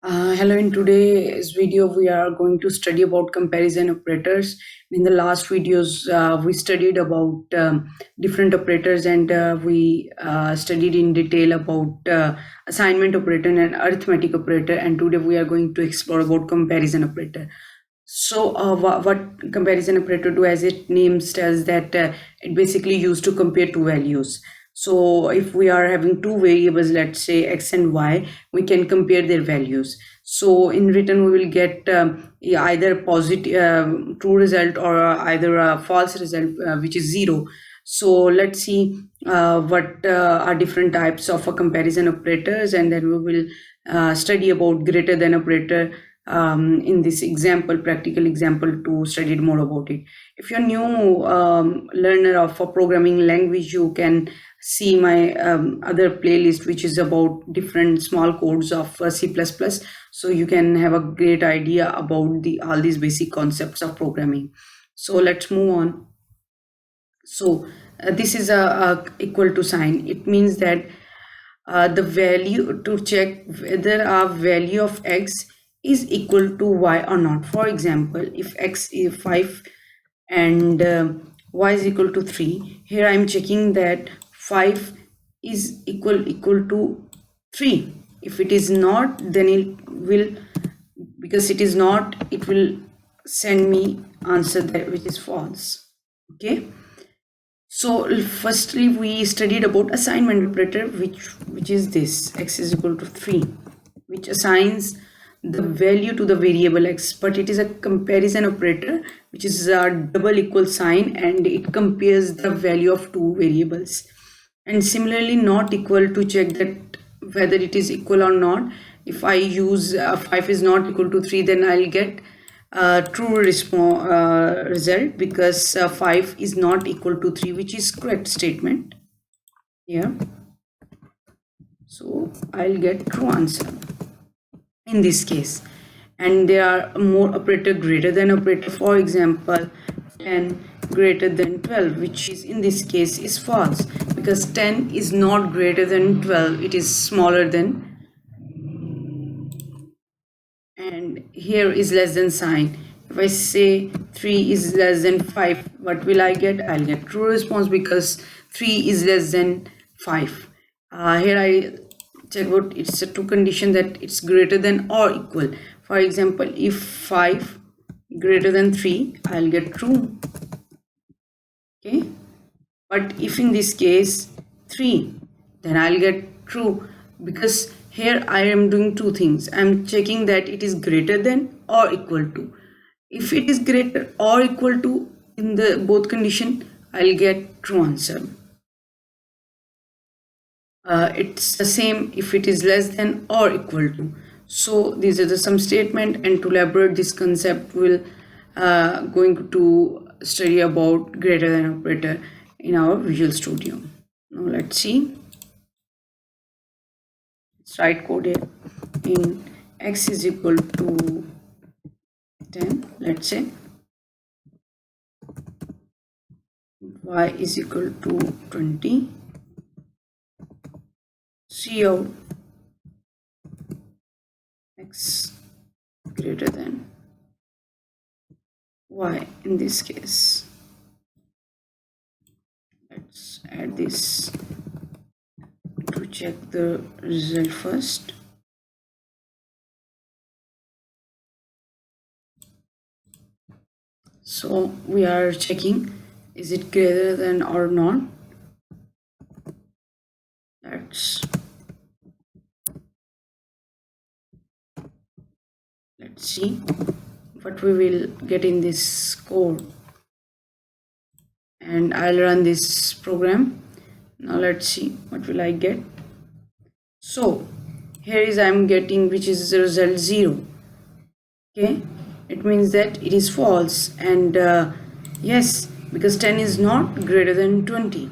Hello, in today's video we are going to study about comparison operators. In the last videos we studied about different operators and we studied in detail about assignment operator and arithmetic operator, and today we are going to explore about comparison operator. So what comparison operator do, as it name tells that it basically used to compare two values. So if we are having two variables, let's say x and y, we can compare their values. So in return, we will get either positive true result or either a false result, which is 0. So let's see what are different types of comparison operators, and then we will study about greater than operator in this example, practical example, to study more about it. If you're new learner of a programming language, you can see my other playlist, which is about different small codes of C++, so you can have a great idea about all these basic concepts of programming. So let's move on. So this is a equal to sign. It means that the value, to check whether a value of x is equal to y or not. For example, if x is 5 and y is equal to 3, here I am checking that 5 is equal to 3. If it is not, then it will, because it is not, it will send me answer that which is false. Okay. So firstly, we studied about assignment operator, which is this: x is equal to 3, which assigns the value to the variable x. But it is a comparison operator, which is a double equal sign, and it compares the value of two variables. And similarly, not equal, to check that whether it is equal or not. If I use 5 is not equal to 3, then I'll get true result, because 5 is not equal to 3, which is correct statement here. So I'll get true answer in this case. And there are more operator greater than operator. For example, 10 greater than 12, which is in this case is false, because 10 is not greater than 12, it is smaller than, and here is less than sign. If I say 3 is less than 5, what will I get? I'll get true response, because 3 is less than 5. Here I check what it's a true condition, that it's greater than or equal. For example, if 5 greater than 3, I'll get true. Okay, but if in this case 3, then I'll get true, because here I am doing two things. I'm checking that it is greater than or equal to. If it is greater or equal to in the both condition, I'll get true answer. It's the same if it is less than or equal to. So these are the some statement, and to elaborate this concept, we'll going to study about greater than operator in our Visual Studio. Now let's see. Let's write code here. In x is equal to 10, let's say, y is equal to 20, cout x greater than y in this case. Let's add this to check the result first. So we are checking, is it greater than or not? Let's see what we will get in this code, and I'll run this program. Now let's see what will I get. So here is I'm getting, which is the result 0. Okay, it means that it is false, and yes, because 10 is not greater than 20.